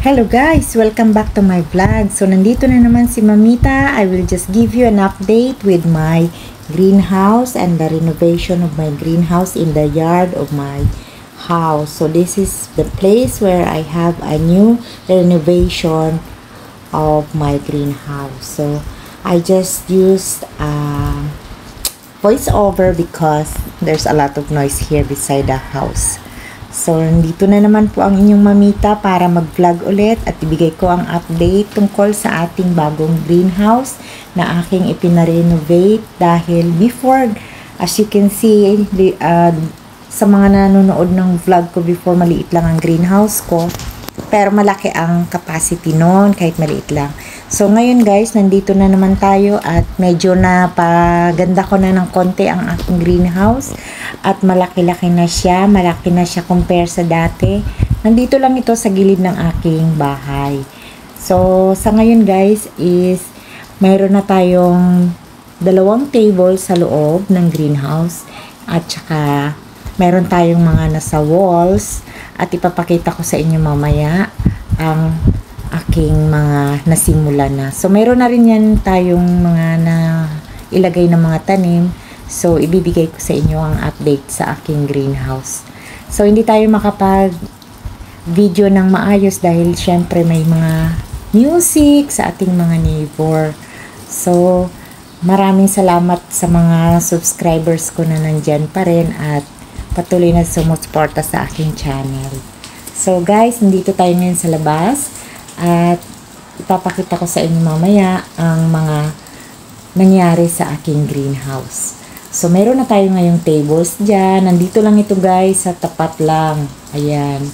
Hello guys! Welcome back to my vlog. So, nandito na naman si Mamita. I will just give you an update with my greenhouse and the renovation of my greenhouse in the yard of my house. So, this is the place where I have a new renovation of my greenhouse. So, I just used voiceover because there's a lot of noise here beside the house. So, nandito na naman po ang inyong mamita para mag-vlog ulit at ibigay ko ang update tungkol sa ating bagong greenhouse na aking ipinarenovate dahil before, as you can see, sa mga nanonood ng vlog ko before, maliit lang ang greenhouse ko. Pero malaki ang capacity noon kahit maliit lang. So, ngayon guys, nandito na naman tayo at medyo napaganda ko na ng konti ang aking greenhouse. At malaki-laki na siya. Malaki na siya compare sa dati. Nandito lang ito sa gilid ng aking bahay. So, sa ngayon guys is mayroon na tayong 2 table sa loob ng greenhouse. At saka mayroon tayong mga nasa walls. At ipapakita ko sa inyo mamaya ang aking mga nasimula na. So, mayroon na rin yan tayong mga na ilagay ng mga tanim. So, ibibigay ko sa inyo ang update sa aking greenhouse. So, hindi tayo makapag-video ng maayos dahil syempre may mga music sa ating mga neighbor. So, maraming salamat sa mga subscribers ko na nandyan pa rin at patuloy na sumusuporta sa aking channel. So, guys, nandito tayo ngayon sa labas. At ipapakita ko sa inyo mamaya ang mga nangyari sa aking greenhouse. So, meron na tayo ngayong tables dyan. Nandito lang ito guys, sa tapat lang. Ayan.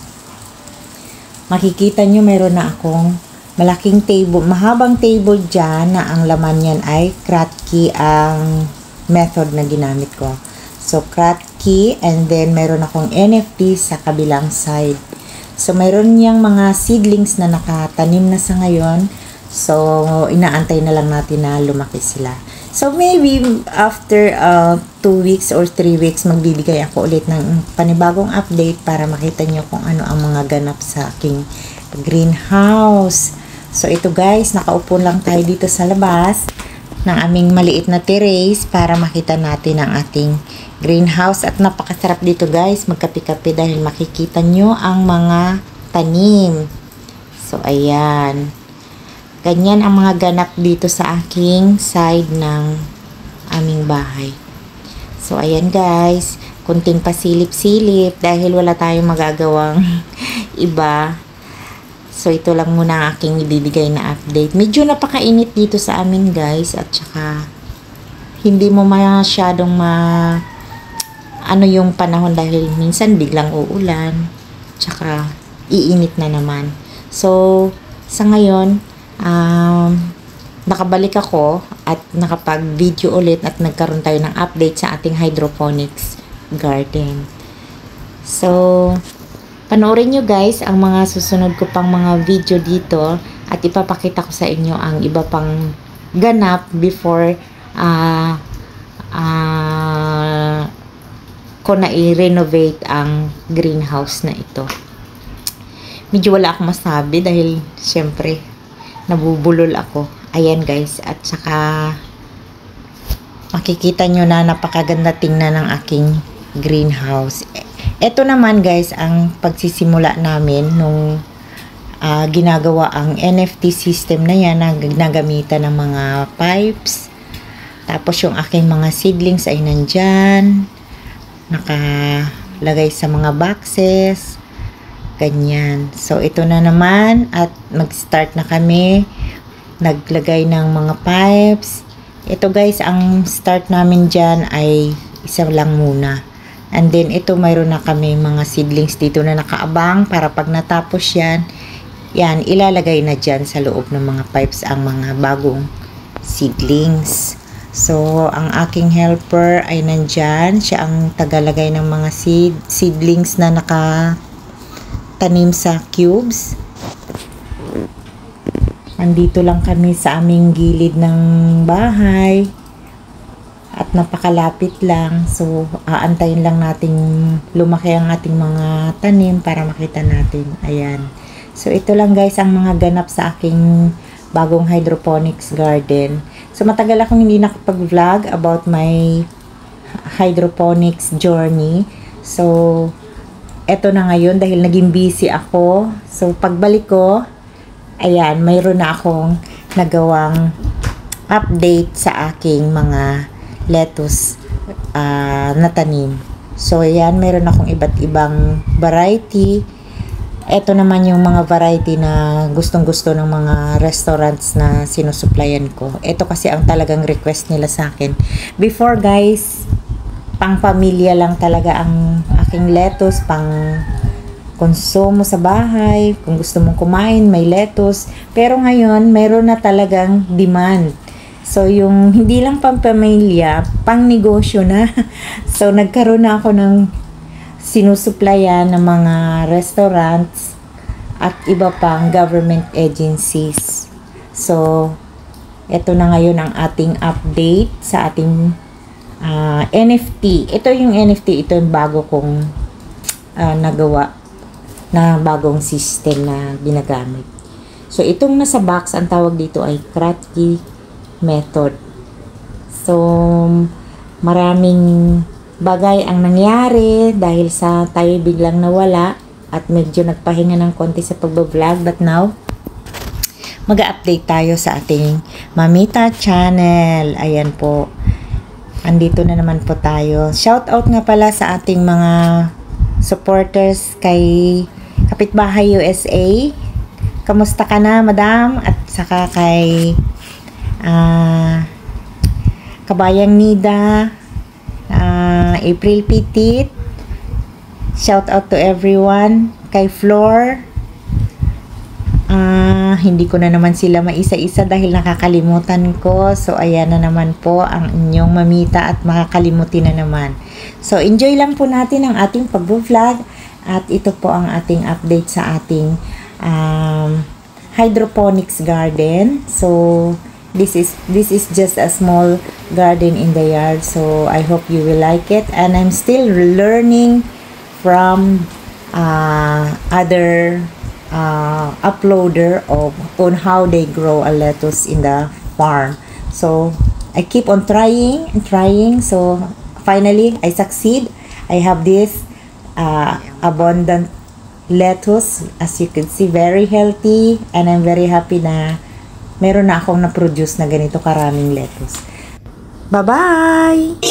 Makikita nyo, meron na akong malaking table, mahabang table dyan na ang laman yan ay Kratky ang method na ginamit ko. So, Kratky and then meron akong NFT sa kabilang side. So, mayroon niyang mga seedlings na nakatanim na sa ngayon. So, inaantay na lang natin na lumaki sila. So, maybe after 2 weeks or 3 weeks, magbibigay ako ulit ng panibagong update para makita niyo kung ano ang mga ganap sa aking greenhouse. So, ito guys, nakaupo lang tayo dito sa labas ng aming maliit na terrace para makita natin ang ating greenhouse. At napakasarap dito guys, magkape-kape dahil makikita nyo ang mga tanim. So, ayan. Ganyan ang mga ganap dito sa aking side ng aming bahay. So, ayan guys. Kunting pasilip-silip dahil wala tayong magagawang iba. So, ito lang muna ang aking ibibigay na update. Medyo napakainit dito sa amin guys. At saka, hindi mo masyadong ano yung panahon dahil minsan biglang uulan. Tsaka, iinit na naman. So, sa ngayon, nakabalik ako at nakapag-video ulit at nagkaroon tayo ng update sa ating hydroponics garden. So, panoorin nyo guys ang mga susunod ko pang mga video dito at ipapakita ko sa inyo ang iba pang ganap before ko na i-renovate ang greenhouse na ito. Medyo wala akong masabi dahil syempre nabubulol ako. Ayan guys, at saka makikita nyo na napakaganda tingnan ng aking greenhouse. Ito naman guys ang pagsisimula namin nung ginagawa ang NFT system na yan na ginagamitan ng mga pipes. Tapos yung aking mga seedlings ay nandyan. Nakalagay sa mga boxes. Ganyan. So, ito na naman at mag-start na kami. Naglagay ng mga pipes. Ito guys, ang start namin dyan ay isa lang muna. And then, ito mayroon na kami mga seedlings dito na nakaabang para pag natapos yan, ilalagay na dyan sa loob ng mga pipes ang mga bagong seedlings. So, ang aking helper ay nandyan. Siya ang tagalagay ng mga seedlings na nakatanim sa cubes. Andito lang kami sa aming gilid ng bahay. At napakalapit lang. So, aantayin lang natin lumaki ang ating mga tanim para makita natin. Ayan. So, ito lang guys ang mga ganap sa aking bagong hydroponics garden. So, matagal akong hindi nakapag-vlog about my hydroponics journey. So, eto na ngayon dahil naging busy ako. So, pagbalik ko, ayan, mayroon na akong nagawang update sa aking mga lettuce na tanim. So, ayan, mayroon akong iba't ibang variety. Ito naman yung mga variety na gustong-gusto ng mga restaurants na sinusuplayan ko. Ito kasi ang talagang request nila sa akin. Before guys, pang pamilya lang talaga ang aking lettuce, pang konsumo sa bahay. Kung gusto mong kumain, may lettuce. Pero ngayon, mayroon na talagang demand. So, yung hindi lang pang pamilya, pang negosyo na. So, nagkaroon na ako ng sinusuplayan ng mga restaurants at iba pang government agencies. So, ito na ngayon ang ating update sa ating NFT. Ito yung NFT, ito yung bago kong nagawa na bagong system na ginagamit. So, itong nasa box, ang tawag dito ay Kratky method. So, maraming bagay ang nangyari dahil sa tayo biglang nawala at medyo nagpahinga ng konti sa pagbablog, but now mag-update tayo sa ating Mamita channel. Ayan po, andito na naman po tayo. Shout out nga pala sa ating mga supporters kay Kapitbahay USA. Kamusta ka na, madam? At saka kay Kabayang Nida, April Petit, shout out to everyone. Kay Floor, hindi ko na naman sila maisa-isa dahil nakakalimutan ko. So, ayan na naman po ang inyong mamita at makakalimutin na naman. So, enjoy lang po natin ang ating pag-vlog at ito po ang ating update sa ating hydroponics garden. So, this is just a small garden in the yard, so I hope you will like it. And I'm still learning from other uploader on how they grow a lettuce in the farm. So I keep on trying and trying. So finally I succeed. I have this abundant lettuce, as you can see, very healthy, and I'm very happy na meron na akong na-produce na ganito karaming lettuce. Bye-bye!